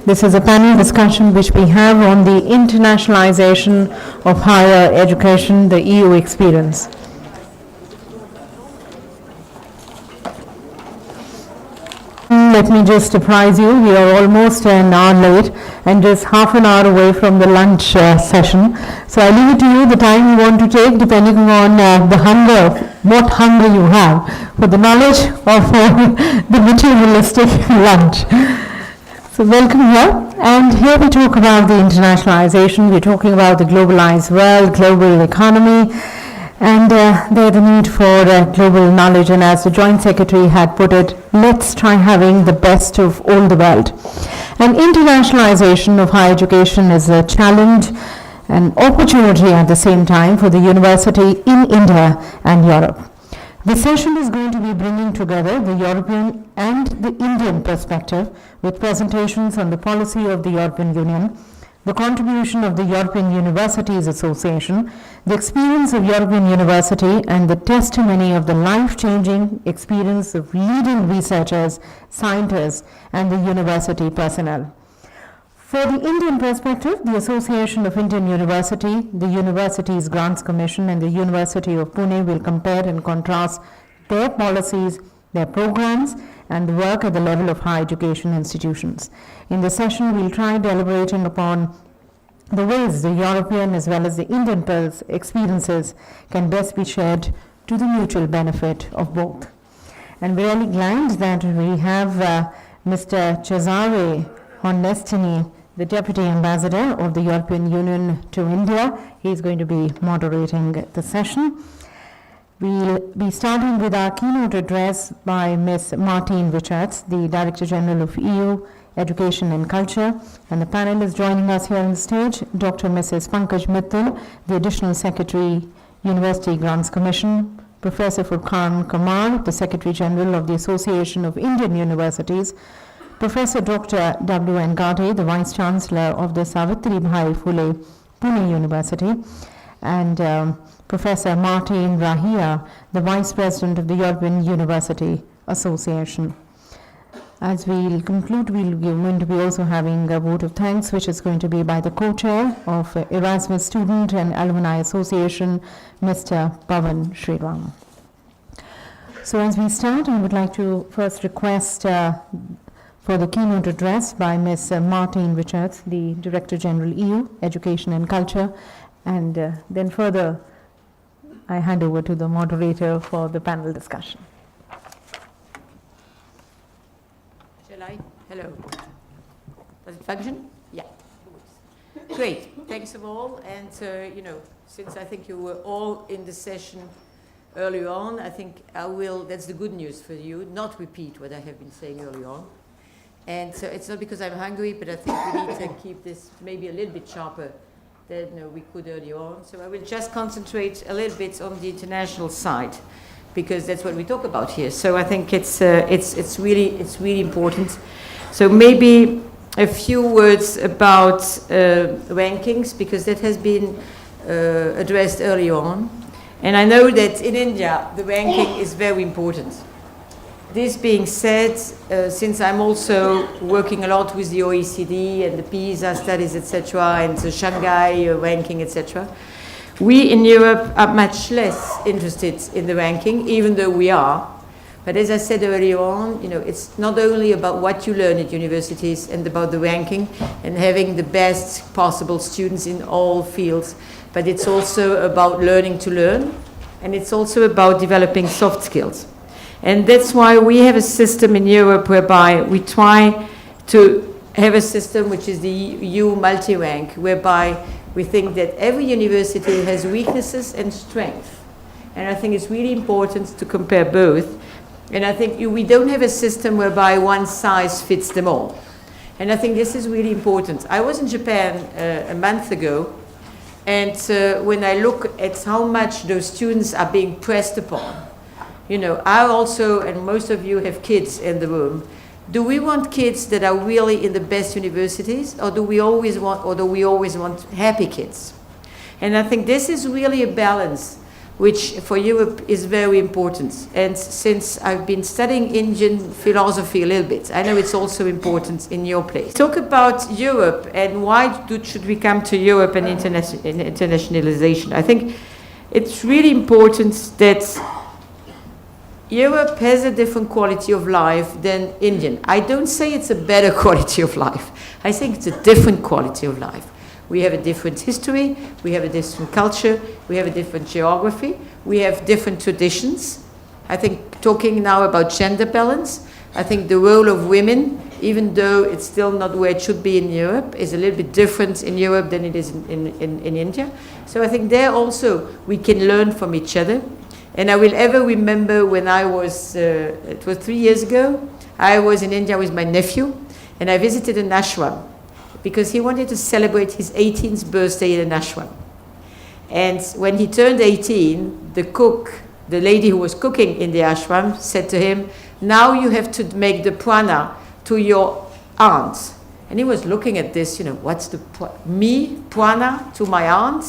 This is a panel discussion which we have on the internationalization of higher education, the EU experience. Let me just apprise you, we are almost an hour late and just half an hour away from the lunch session. So I leave it to you the time you want to take depending on the hunger, what hunger you have for the knowledge of the materialistic lunch. So welcome here, and here we talk about the internationalization, we're talking about the globalized world, global economy, and the need for global knowledge, and as the Joint Secretary had put it, let's try having the best of all the world. And internationalization of higher education is a challenge and opportunity at the same time for the university in India and Europe. This session is going to be bringing together the European and the Indian perspective with presentations on the policy of the European Union, the contribution of the European Universities Association, the experience of European University, and the testimony of the life-changing experience of leading researchers, scientists, and the university personnel. For the Indian perspective, the Association of Indian University, the Universities Grants Commission, and the University of Pune will compare and contrast their policies, their programs, and the work at the level of higher education institutions. In the session, we'll try deliberating upon the ways the European as well as the Indian experiences can best be shared to the mutual benefit of both. And we're really glad that we have Mr. Cesare Onestini, the Deputy Ambassador of the European Union to India. He's going to be moderating the session. We'll be starting with our keynote address by Ms. Martine Richards, the Director General of EU Education and Culture. And the panel is joining us here on the stage, Dr. Mrs. Pankaj Mittal, the Additional Secretary, University Grants Commission, Professor Furqan Kamar, the Secretary General of the Association of Indian Universities, Professor Dr. W.N. Gade, the Vice Chancellor of the Savitribai Phule Pune University, and Professor Martin Rahia, the Vice President of the European University Association. As we'll conclude, we're going to be also having a vote of thanks, which is going to be by the co-chair of Erasmus Student and Alumni Association, Mr. Pavan Sriram. So as we start, I would like to first request for the keynote address by Ms. Martine Richards, the Director General EU, Education and Culture, and then further I hand over to the moderator for the panel discussion. Shall I? Hello. Does it function? Yeah. Great. Thanks of all. And, since I think you were all in the session early on, I think I will, that's the good news for you, not repeat what I have been saying early on. And so it's not because I'm hungry, but I think we need to keep this maybe a little bit sharper than we could earlier on. So I will just concentrate a little bit on the international side, because that's what we talk about here. So I think it's really important. So maybe a few words about rankings, because that has been addressed early on. And I know that in India, the ranking is very important. This being said, since I'm also working a lot with the OECD and the PISA studies, etc., and the Shanghai ranking, etc., we in Europe are much less interested in the ranking, even though we are. But as I said earlier on, it's not only about what you learn at universities and about the ranking and having the best possible students in all fields, but it's also about learning to learn, and it's also about developing soft skills. And that's why we have a system in Europe whereby we try to have a system which is the EU multi-rank, whereby we think that every university has weaknesses and strengths. And I think it's really important to compare both. And I think we don't have a system whereby one size fits them all. And I think this is really important. I was in Japan a month ago, and when I look at how much those students are being pressed upon, You know, I also, and most of you have kids in the room, do we want kids that are really in the best universities, or do we always want happy kids? And I think this is really a balance which for Europe is very important. And since I've been studying Indian philosophy a little bit, I know it's also important in your place. Talk about Europe and why should we come to Europe and internationalization. I think it's really important that Europe has a different quality of life than Indian. I don't say it's a better quality of life. I think it's a different quality of life. We have a different history, we have a different culture, we have a different geography, we have different traditions. I think talking now about gender balance, I think the role of women, even though it's still not where it should be in Europe, is a little bit different in Europe than it is in India. So I think there also we can learn from each other. And I will ever remember when I was, it was 3 years ago, I was in India with my nephew, and I visited an ashram, because he wanted to celebrate his 18th birthday in an ashram. And when he turned 18, the cook, the lady who was cooking in the ashram, said to him, now you have to make the prana to your aunt. And he was looking at this, you know, what's the, me, prana to my aunt?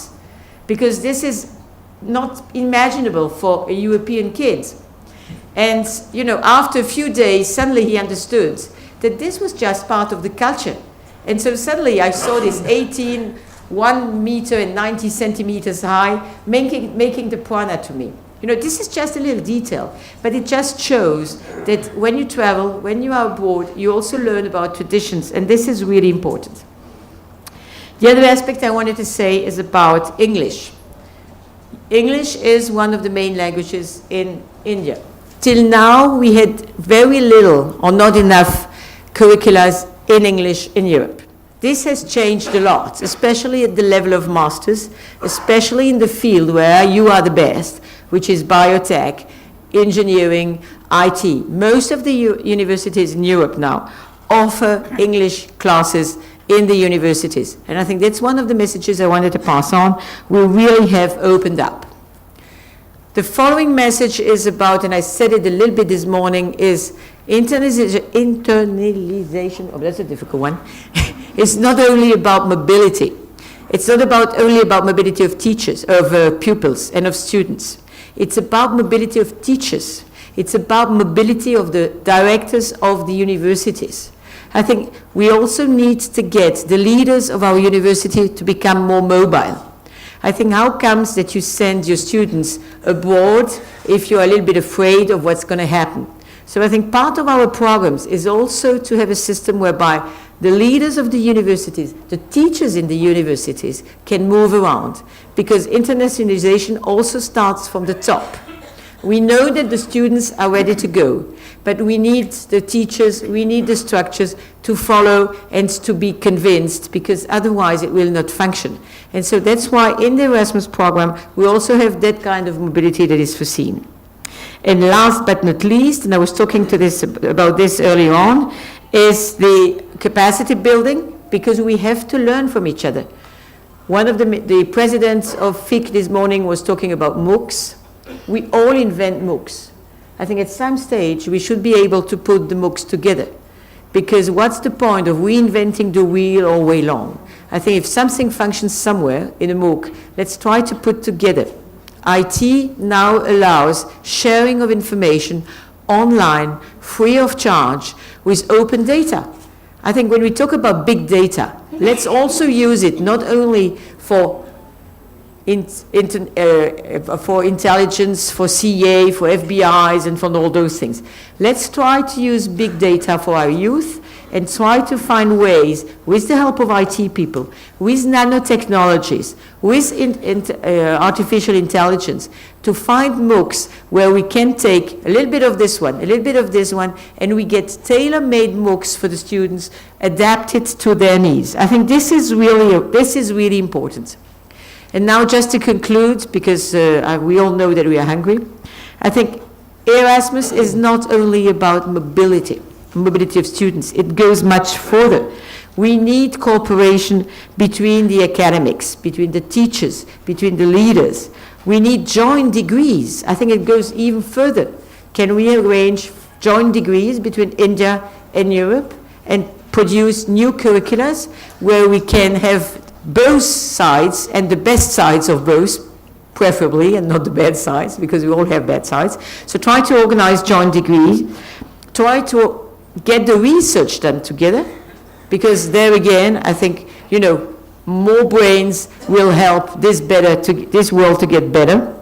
Because this is not imaginable for a European kid. And, you know, after a few days, suddenly he understood that this was just part of the culture. And so suddenly I saw this 18, 1 meter and 90 centimeters high, making the prana to me. You know, this is just a little detail, but it just shows that when you travel, when you are abroad, you also learn about traditions, and this is really important. The other aspect I wanted to say is about English. English is one of the main languages in India. Till now, we had very little or not enough curricula in English in Europe. This has changed a lot, especially at the level of masters, especially in the field where you are the best, which is biotech, engineering, IT. Most of the universities in Europe now offer English classes in the universities. And I think that's one of the messages I wanted to pass on. We really have opened up. The following message is about, and I said it a little bit this morning, is internalization, oh, that's a difficult one. It's not only about mobility. It's not only about mobility of teachers, of pupils and of students. It's about mobility of teachers. It's about mobility of the directors of the universities. I think we also need to get the leaders of our university to become more mobile. I think how comes that you send your students abroad if you're a little bit afraid of what's going to happen? So I think part of our programs is also to have a system whereby the leaders of the universities, the teachers in the universities can move around, because internationalization also starts from the top. We know that the students are ready to go, but we need the teachers, we need the structures to follow and to be convinced, because otherwise it will not function. And so that's why in the Erasmus program, we also have that kind of mobility that is foreseen. And last but not least, and I was talking about this earlier on, is the capacity building, because we have to learn from each other. One of the presidents of FIC this morning was talking about MOOCs. We all invent MOOCs. I think at some stage we should be able to put the MOOCs together, because what's the point of reinventing the wheel all way long? I think if something functions somewhere in a MOOC, let's try to put together. IT now allows sharing of information online, free of charge, with open data. I think when we talk about big data, let's also use it not only for intelligence, for CA, for FBIs, and for all those things. Let's try to use big data for our youth and try to find ways, with the help of IT people, with nanotechnologies, with artificial intelligence, to find MOOCs where we can take a little bit of this one, a little bit of this one, and we get tailor-made MOOCs for the students, adapted to their needs. I think this is really important. And now just to conclude, because we all know that we are hungry, I think Erasmus is not only about mobility of students. It goes much further. We need cooperation between the academics, between the teachers, between the leaders. We need joint degrees. I think it goes even further. Can we arrange joint degrees between India and Europe and produce new curriculums where we can have both sides and the best sides of both, preferably, and not the bad sides, because we all have bad sides. So try to organize joint degrees, try to get the research done together, because there again, I think, you know, more brains will help this world to get better.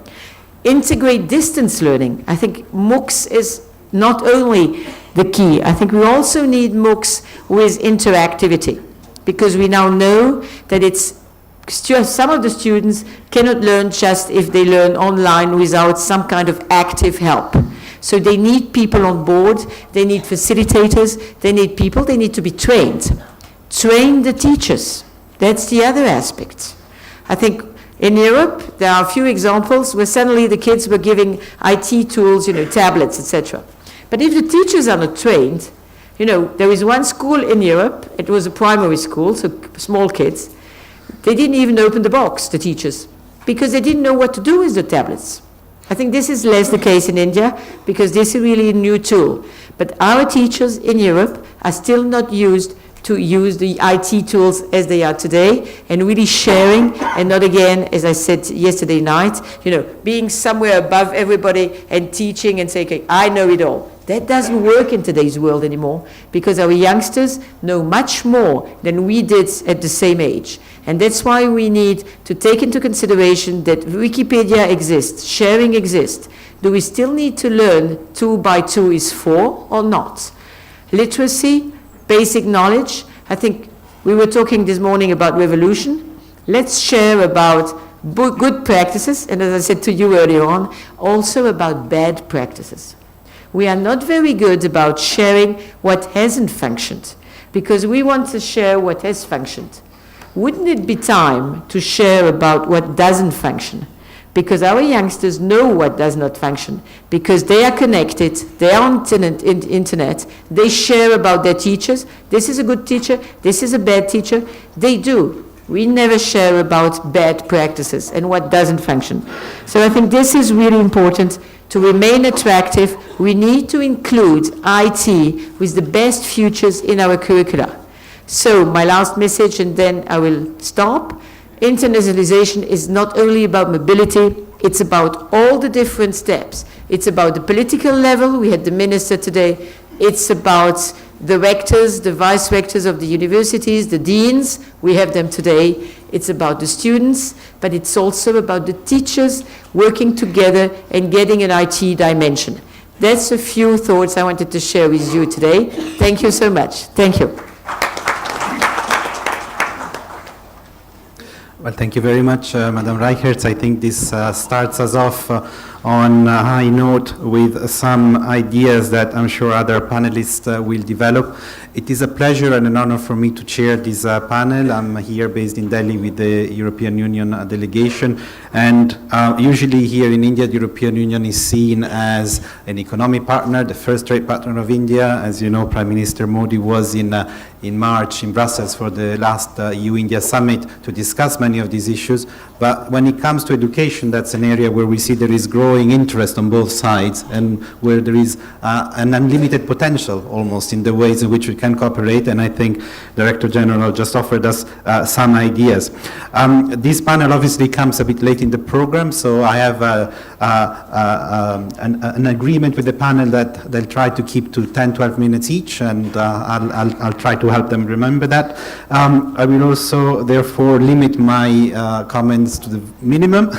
Integrate distance learning. I think MOOCs is not only the key. I think we also need MOOCs with interactivity, because we now know that some of the students cannot learn just if they learn online without some kind of active help. So they need people on board, they need facilitators, they need to be trained. Train the teachers. That's the other aspect. I think in Europe, there are a few examples where suddenly the kids were giving IT tools, you know, tablets, etc. But if the teachers are not trained, you know, there is one school in Europe, it was a primary school, so small kids, they didn't even open the box, the teachers, because they didn't know what to do with the tablets. I think this is less the case in India, because this is really a new tool. But our teachers in Europe are still not used to use the IT tools as they are today, and really sharing, and not again, as I said yesterday night, you know, being somewhere above everybody and teaching and saying, okay, I know it all. That doesn't work in today's world anymore, because our youngsters know much more than we did at the same age. And that's why we need to take into consideration that Wikipedia exists, sharing exists. Do we still need to learn 2 by 2 is 4 or not? Literacy, basic knowledge. I think we were talking this morning about revolution. Let's share about good practices, and as I said to you earlier on, also about bad practices. We are not very good about sharing what hasn't functioned, because we want to share what has functioned. Wouldn't it be time to share about what doesn't function? Because our youngsters know what does not function, because they are connected, they are on internet, they share about their teachers. This is a good teacher, this is a bad teacher. They do. We never share about bad practices and what doesn't function. So I think this is really important to remain attractive. We need to include IT with the best futures in our curricula. So my last message, and then I will stop. Internationalization is not only about mobility, it's about all the different steps. It's about the political level, we had the minister today, it's about the rectors, the vice rectors of the universities, the deans, we have them today. It's about the students, but it's also about the teachers working together and getting an IT dimension. That's a few thoughts I wanted to share with you today. Thank you so much. Thank you. Well, thank you very much, Madam Reichertz. I think this starts us off on a high note with some ideas that I'm sure other panelists will develop. It is a pleasure and an honor for me to chair this panel. I'm here based in Delhi with the European Union delegation, and usually here in India, the European Union is seen as an economic partner, the first-rate partner of India. As you know, Prime Minister Modi was in March in Brussels for the last EU-India summit to discuss many of these issues. But when it comes to education, that's an area where we see there is growing interest on both sides, and where there is an unlimited potential almost in the ways in which we can cooperate. And I think Director General just offered us some ideas. This panel obviously comes a bit late in the program, so I have an agreement with the panel that they'll try to keep to 10-12 minutes each, and I'll try to help them remember that. I will also therefore limit my comments to the minimum,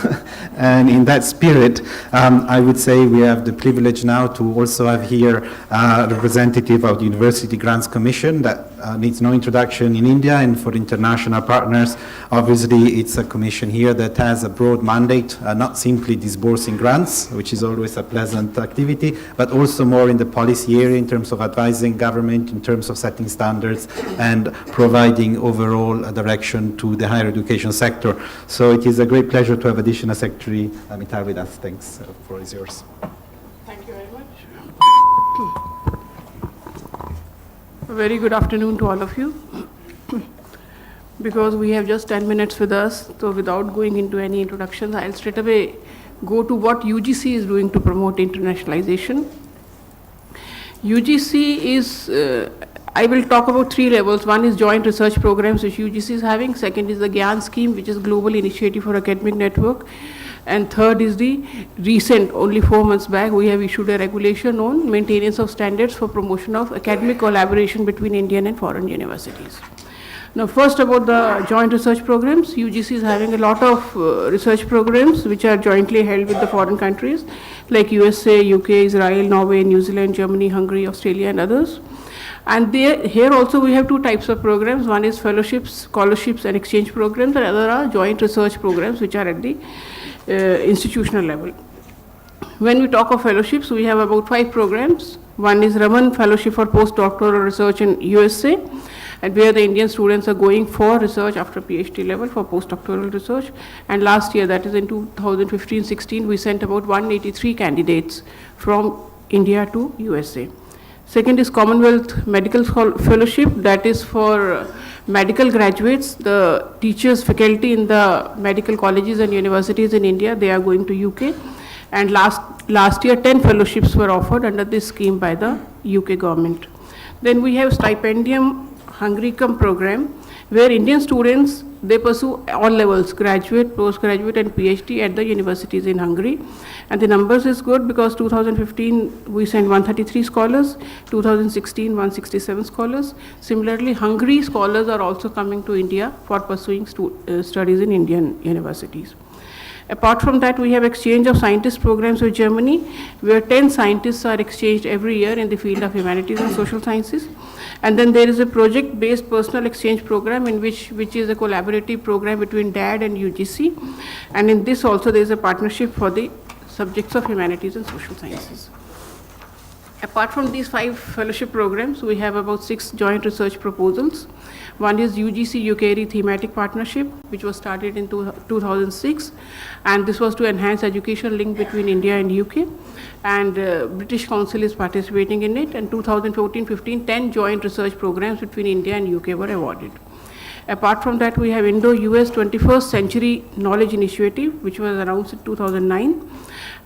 and in that spirit I would say we have the privilege now to also have here a representative of the University Grants Commission that needs no introduction in India, and for international partners, obviously it's a commission here that has a broad mandate, not simply disbursing grants, which is always a pleasant activity, but also more in the policy area in terms of advising government, in terms of setting standards and providing overall direction to the higher education sector. So it is a great pleasure to have Additional Secretary Amitar with us. Thanks. The floor is yours. Thank you very much. A very good afternoon to all of you. Because we have just 10 minutes with us, so without going into any introductions, I'll straight away go to what UGC is doing to promote internationalization. UGC is, I will talk about 3 levels. One is joint research programs which UGC is having. Second is the GYAN scheme, which is Global Initiative for Academic Network. And third is the recent, only 4 months back, we have issued a regulation on maintenance of standards for promotion of academic collaboration between Indian and foreign universities. Now, first about the joint research programs, UGC is having a lot of research programs which are jointly held with the foreign countries like USA, UK, Israel, Norway, New Zealand, Germany, Hungary, Australia and others. And here also we have 2 types of programs. One is fellowships, scholarships and exchange programs, and other are joint research programs which are at the institutional level. When we talk of fellowships, we have about 5 programs. One is Raman Fellowship for Postdoctoral Research in USA, and where the Indian students are going for research after PhD level for postdoctoral research. And last year, that is in 2015-16, we sent about 183 candidates from India to USA. Second is Commonwealth Medical Fellowship, that is for medical graduates, the teachers, faculty in the medical colleges and universities in India, they are going to UK. And last year, 10 fellowships were offered under this scheme by the UK government. Then we have Stipendium Hungaricum program, where Indian students, they pursue all levels, graduate, postgraduate and PhD at the universities in Hungary. And the numbers is good because 2015 we sent 133 scholars, 2016 167 scholars. Similarly, Hungary scholars are also coming to India for pursuing studies in Indian universities. Apart from that, we have exchange of scientists programs with Germany, where 10 scientists are exchanged every year in the field of humanities and social sciences. And then there is a project-based personal exchange program which is a collaborative program between DAD and UGC. And in this also there is a partnership for the subjects of humanities and social sciences. Apart from these 5 fellowship programs, we have about 6 joint research proposals. One is UGC-UKRI thematic partnership, which was started in 2006, and this was to enhance educational link between India and UK, and British Council is participating in it, and 2014-15, 10 joint research programs between India and UK were awarded. Apart from that, we have Indo-US 21st Century Knowledge Initiative, which was announced in 2009,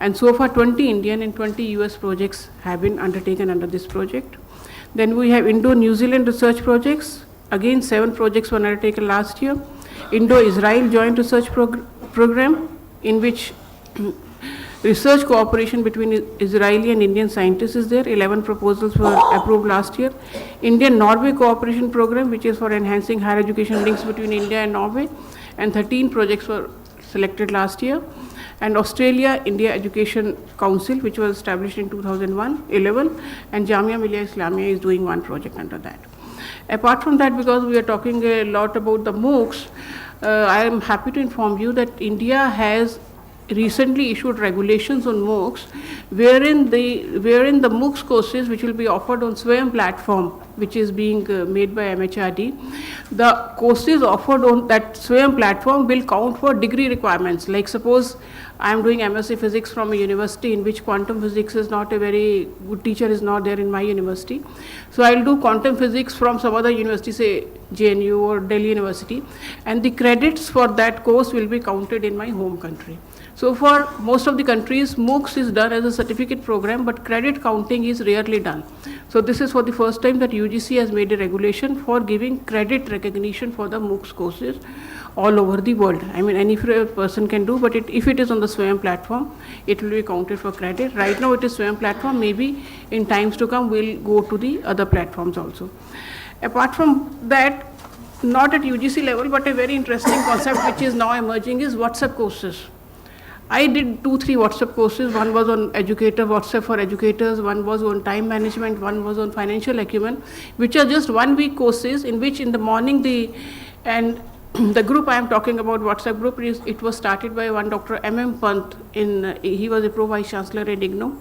and so far 20 Indian and 20 US projects have been undertaken under this project. Then we have Indo-New Zealand research projects. Again, 7 projects were undertaken last year. Indo-Israel Joint Research Program, in which research cooperation between Israeli and Indian scientists is there. 11 proposals were approved last year. Indian-Norway Cooperation Program, which is for enhancing higher education links between India and Norway, and 13 projects were selected last year. And Australia-India Education Council, which was established in 2011, and Jamia Millia Islamia is doing 1 project under that. Apart from that, because we are talking a lot about the MOOCs, I am happy to inform you that India has recently issued regulations on MOOCs, wherein the MOOCs courses which will be offered on SWAYAM platform, which is being made by MHRD, the courses offered on that SWAYAM platform will count for degree requirements. Like suppose I am doing MSc Physics from a university in which quantum physics is not a very good teacher is not there in my university. So I will do quantum physics from some other university, say JNU or Delhi University, and the credits for that course will be counted in my home country. So for most of the countries, MOOCs is done as a certificate program, but credit counting is rarely done. So this is for the first time that UGC has made a regulation for giving credit recognition for the MOOCs courses all over the world. I mean, any person can do, but if it is on the SWAYAM platform, it will be counted for credit. Right now it is SWAYAM platform, maybe in times to come we'll go to the other platforms also. Apart from that, not at UGC level, but a very interesting concept which is now emerging is WhatsApp courses. I did 2-3 WhatsApp courses. One was on WhatsApp for educators, one was on time management, one was on financial acumen, which are just 1-week courses in which in the morning the group I am talking about, WhatsApp group, it was started by one Dr. M.M. Pant, he was a Pro-Vice Chancellor at IGNOU.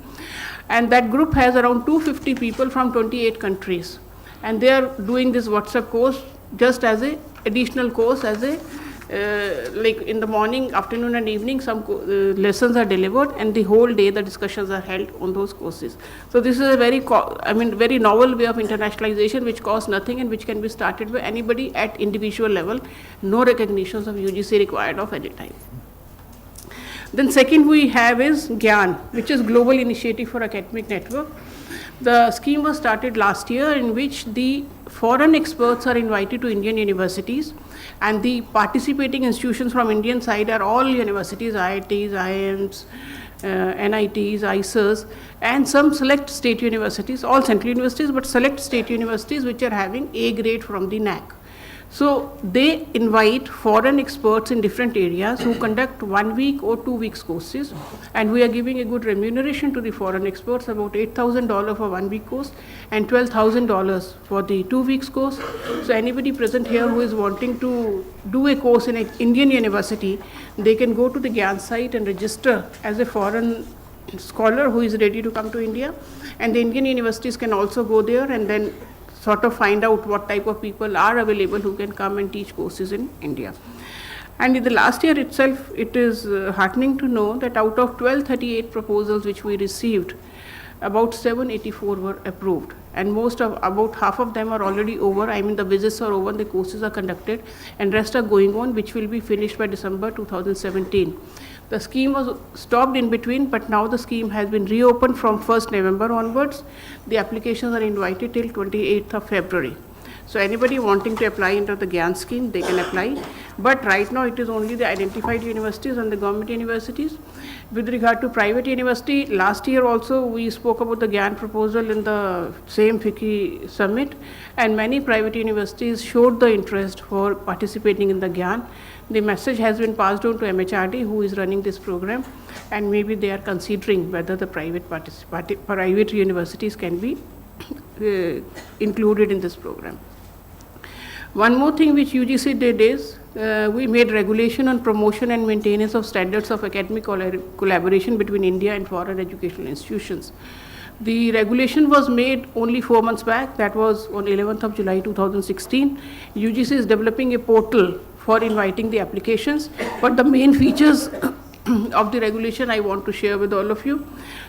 And that group has around 250 people from 28 countries. And they are doing this WhatsApp course just as a additional course, as a like in the morning, afternoon and evening, some lessons are delivered, and the whole day the discussions are held on those courses. So this is a very novel way of internationalization which costs nothing and which can be started by anybody at individual level. No recognitions of UGC required of any time. Then second we have is GYAN, which is Global Initiative for Academic Network. The scheme was started last year, in which the foreign experts are invited to Indian universities, and the participating institutions from Indian side are all universities, IITs, IIMs, NITs, ISERs, and some select state universities, all central universities, but select state universities which are having A grade from the NAC. So they invite foreign experts in different areas who conduct 1 week or 2 weeks courses, and we are giving a good remuneration to the foreign experts, about $8,000 for 1 week course and $12,000 for the 2 weeks course. So anybody present here who is wanting to do a course in an Indian university, they can go to the GYAN site and register as a foreign scholar who is ready to come to India, and the Indian universities can also go there and then sort of find out what type of people are available who can come and teach courses in India. And in the last year itself, it is heartening to know that out of 1238 proposals which we received, about 784 were approved, and about half of them are already over. I mean, the visits are over, the courses are conducted, and rest are going on, which will be finished by December 2017. The scheme was stopped in between, but now the scheme has been reopened from 1st November onwards. The applications are invited till 28th of February. So anybody wanting to apply under the GYAN scheme, they can apply. But right now it is only the identified universities and the government universities. With regard to private university, last year also we spoke about the GYAN proposal in the same FICCI summit, and many private universities showed the interest for participating in the GYAN. The message has been passed on to MHRD, who is running this program, and maybe they are considering whether the private universities can be included in this program. One more thing which UGC did is, we made regulation on promotion and maintenance of standards of academic collaboration between India and foreign educational institutions. The regulation was made only 4 months back, that was on 11th of July 2016. UGC is developing a portal for inviting the applications, but the main features of the regulation I want to share with all of you.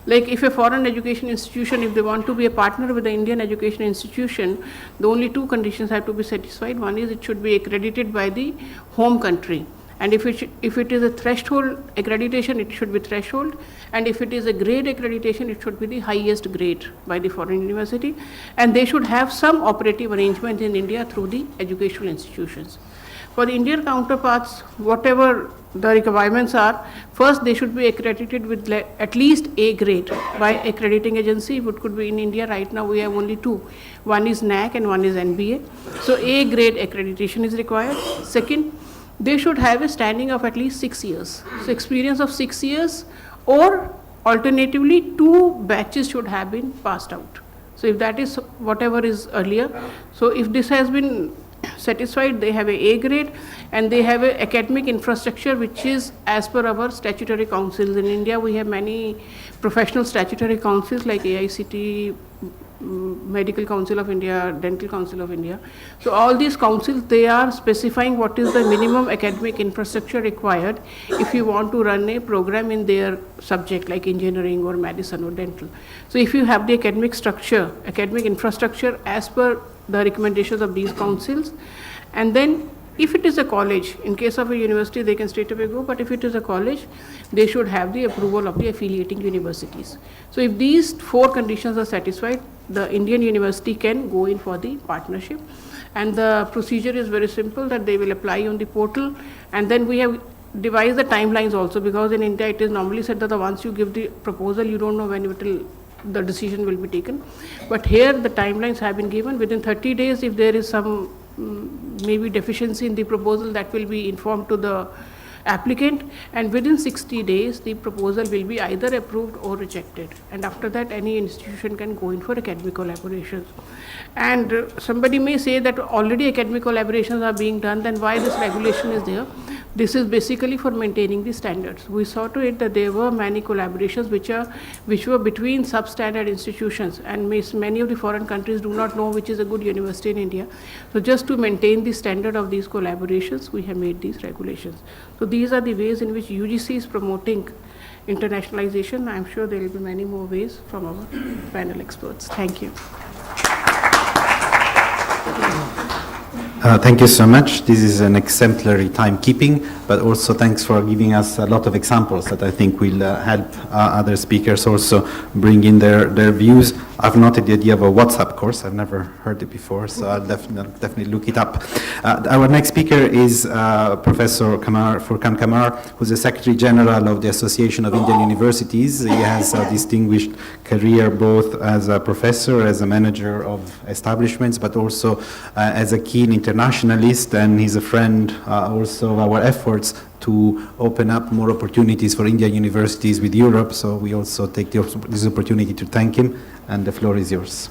Like, if a foreign education institution, if they want to be a partner with the Indian education institution, the only 2 conditions have to be satisfied. One is it should be accredited by the home country, and if it is a threshold accreditation, it should be threshold, and if it is a grade accreditation, it should be the highest grade by the foreign university, and they should have some operative arrangement in India through the educational institutions. For the Indian counterparts, whatever the requirements are, first they should be accredited with at least A grade by accrediting agency. It could be in India right now we have only 2. One is NAC and one is NBA. So A grade accreditation is required. Second, they should have a standing of at least 6 years. So experience of 6 years, or alternatively 2 batches should have been passed out. So if that is whatever is earlier, so if this has been satisfied, they have a grade, and they have a academic infrastructure which is as per our statutory councils. In India we have many professional statutory councils like AICT, Medical Council of India, Dental Council of India. So all these councils, they are specifying what is the minimum academic infrastructure required if you want to run a program in their subject like engineering or medicine or dental. So if you have the academic structure, academic infrastructure as per the recommendations of these councils, and then if it is a college, in case of a university they can straight away go, but if it is a college, they should have the approval of the affiliating universities. So if these 4 conditions are satisfied, the Indian university can go in for the partnership, and the procedure is very simple, that they will apply on the portal, and then we have devised the timelines also, because in India it is normally said that once you give the proposal, you don't know when the decision will be taken. But here the timelines have been given. Within 30 days, if there is some maybe deficiency in the proposal, that will be informed to the applicant, and within 60 days the proposal will be either approved or rejected, and after that any institution can go in for academic collaborations. And somebody may say that already academic collaborations are being done, then why this regulation is there? This is basically for maintaining the standards. We saw to it that there were many collaborations which were between substandard institutions, and many of the foreign countries do not know which is a good university in India. So just to maintain the standard of these collaborations, we have made these regulations. So these are the ways in which UGC is promoting internationalization. I am sure there will be many more ways from our panel experts. Thank you. Thank you so much. This is an exemplary timekeeping, but also thanks for giving us a lot of examples that I think will help other speakers also bring in their views. I've noted the idea of a WhatsApp course. I've never heard it before, so I'll definitely look it up. Our next speaker is Professor Furkan Kamar, who's the Secretary General of the Association of Indian Universities. He has a distinguished career both as a professor, as a manager of establishments, but also as a keen internationalist, and he's a friend also of our efforts to open up more opportunities for Indian universities with Europe. So we also take this opportunity to thank him, and the floor is yours.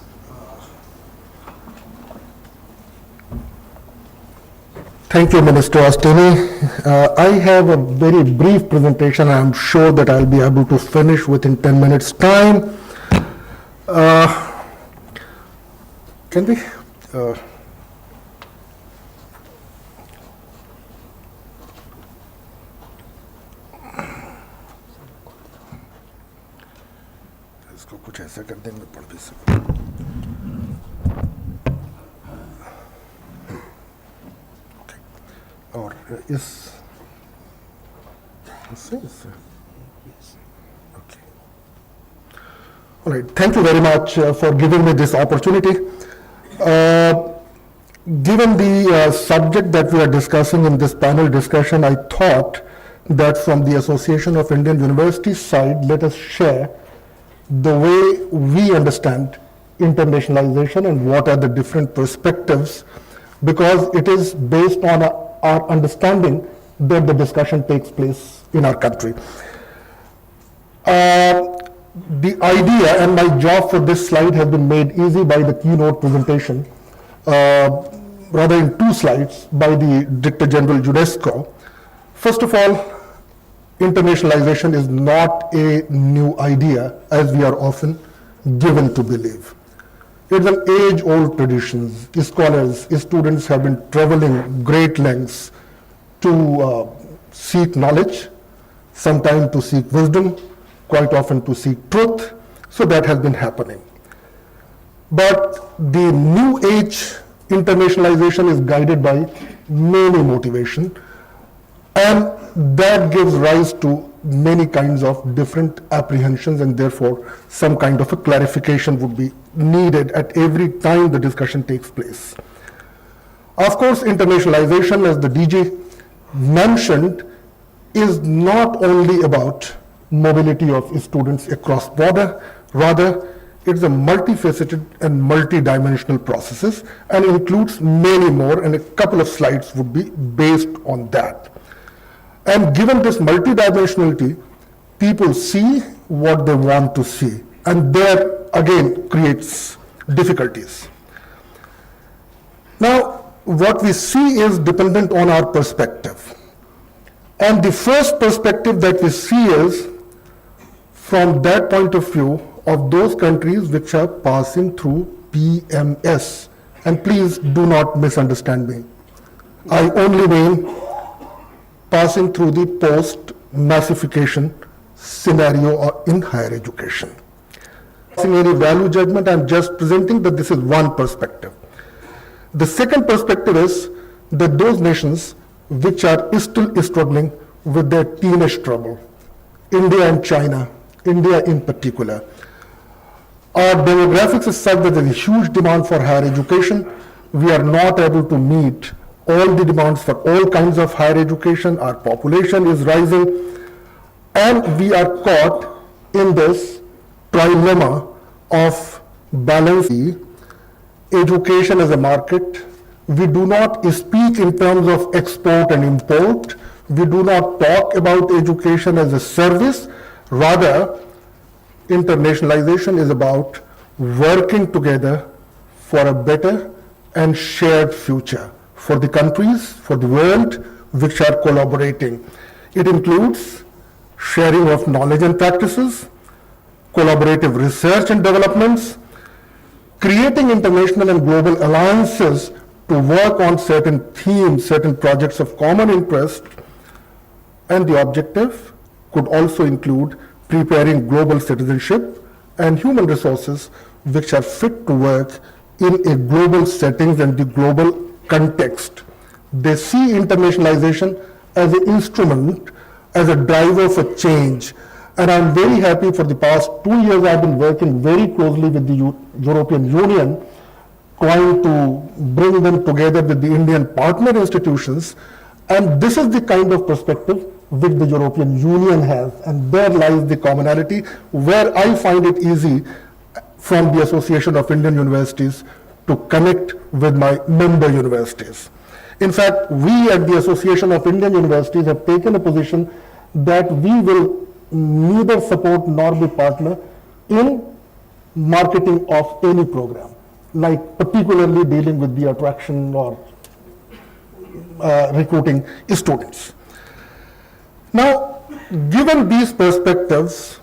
Thank you, Minister Ostini. I have a very brief presentation. I'm sure that I'll be able to finish within 10 minutes time. Can we? इसको कुछ ऐसा कर देंगे पढ़ भी सकते हैं। और इस okay. All right, thank you very much for giving me this opportunity. Given the subject that we are discussing in this panel discussion, I thought that from the Association of Indian Universities side, let us share the way we understand internationalization and what are the different perspectives, because it is based on our understanding that the discussion takes place in our country. The idea and my job for this slide has been made easy by the keynote presentation, rather in 2 slides by the Director General UNESCO. First of all, internationalization is not a new idea as we are often given to believe. It's an age-old tradition. Scholars, students have been traveling great lengths to seek knowledge, sometimes to seek wisdom, quite often to seek truth. So that has been happening. But the new age internationalization is guided by many motivation, and that gives rise to many kinds of different apprehensions, and therefore some kind of a clarification would be needed at every time the discussion takes place. Of course, internationalization, as the DG mentioned, is not only about mobility of students across border, rather it's a multifaceted and multidimensional processes and includes many more, and a couple of slides would be based on that. And given this multidimensionality, people see what they want to see, and there again creates difficulties. Now, what we see is dependent on our perspective. And the first perspective that we see is from that point of view of those countries which are passing through PMS. And please do not misunderstand me. I only mean passing through the post-massification scenario in higher education. Passing any value judgment, I'm just presenting that this is one perspective. The second perspective is that those nations which are still struggling with their teenage trouble, India and China, India in particular, our demographics is such that there is a huge demand for higher education. We are not able to meet all the demands for all kinds of higher education. Our population is rising, and we are caught in this trilemma of balancing education as a market. We do not speak in terms of export and import. We do not talk about education as a service. Rather, internationalization is about working together for a better and shared future for the countries, for the world, which are collaborating. It includes sharing of knowledge and practices, collaborative research and developments, creating international and global alliances to work on certain themes, certain projects of common interest, and the objective could also include preparing global citizenship and human resources which are fit to work in a global settings and the global context. They see internationalization as an instrument, as a driver for change. And I'm very happy for the past 2 years I've been working very closely with the European Union, trying to bring them together with the Indian partner institutions. And this is the kind of perspective which the European Union has. And there lies the commonality where I find it easy from the Association of Indian Universities to connect with my member universities. In fact, we at the Association of Indian Universities have taken a position that we will neither support nor be partner in marketing of any program, like particularly dealing with the attraction or recruiting students. Now, given these perspectives,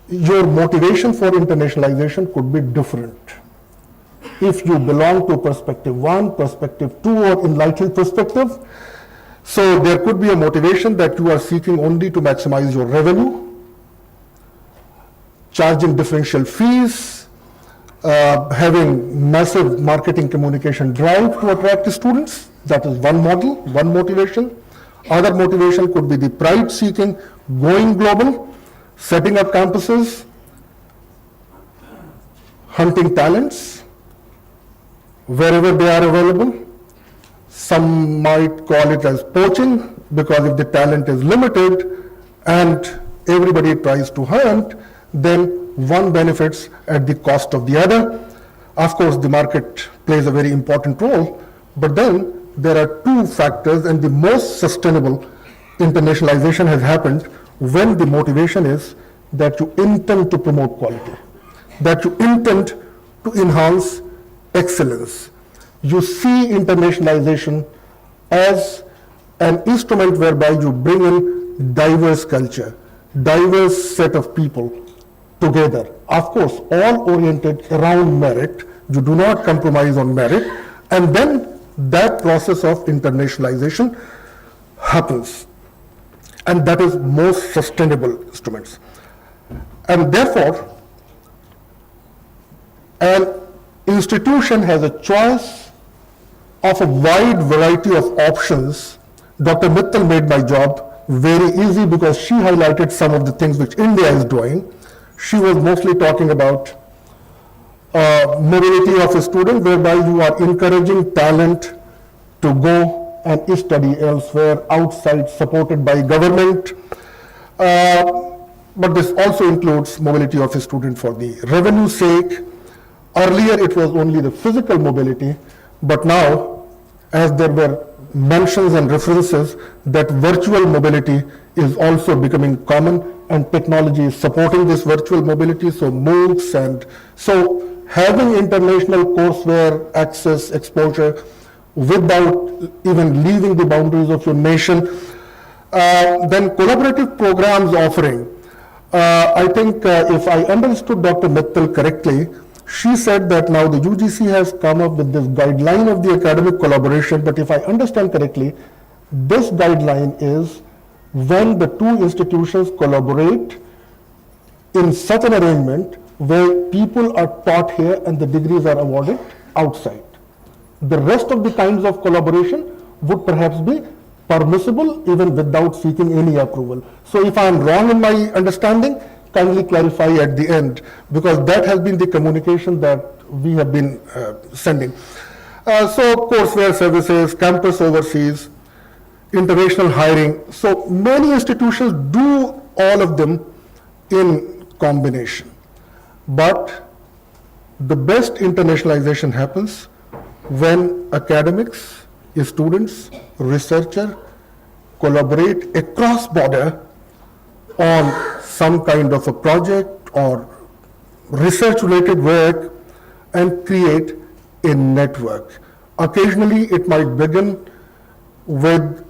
your motivation for internationalization could be different. If you belong to perspective 1, perspective 2, or enlightened perspective, so there could be a motivation that you are seeking only to maximize your revenue, charging differential fees, having massive marketing communication drive to attract students. That is one model, one motivation. Other motivation could be the pride seeking, going global, setting up campuses, hunting talents wherever they are available. Some might call it as poaching, because if the talent is limited and everybody tries to hunt, then one benefits at the cost of the other. Of course, the market plays a very important role, but then there are two factors, and the most sustainable internationalization has happened when the motivation is that you intend to promote quality, that you intend to enhance excellence. You see internationalization as an instrument whereby you bring in diverse culture, diverse set of people together. Of course, all oriented around merit. You do not compromise on merit, and then that process of internationalization happens, and that is most sustainable instruments. And therefore, an institution has a choice of a wide variety of options. Dr. Mittal made my job very easy because she highlighted some of the things which India is doing. She was mostly talking about mobility of a student, whereby you are encouraging talent to go and study elsewhere outside, supported by government. But this also includes mobility of a student for the revenue sake. Earlier it was only the physical mobility, but now, as there were mentions and references, that virtual mobility is also becoming common, and technology is supporting this virtual mobility, so MOOCs, and so having international courseware access, exposure, without even leaving the boundaries of your nation. Then collaborative programs offering. I think if I understood Dr. Mittal correctly, she said that now the UGC has come up with this guideline of the academic collaboration, but if I understand correctly, this guideline is when the two institutions collaborate in such an arrangement where people are taught here and the degrees are awarded outside. The rest of the kinds of collaboration would perhaps be permissible even without seeking any approval. So if I am wrong in my understanding, kindly clarify at the end, because that has been the communication that we have been sending. So courseware services, campus overseas, international hiring. So many institutions do all of them in combination. But the best internationalization happens when academics, students, researchers collaborate across border on some kind of a project or research related work and create a network. Occasionally it might begin with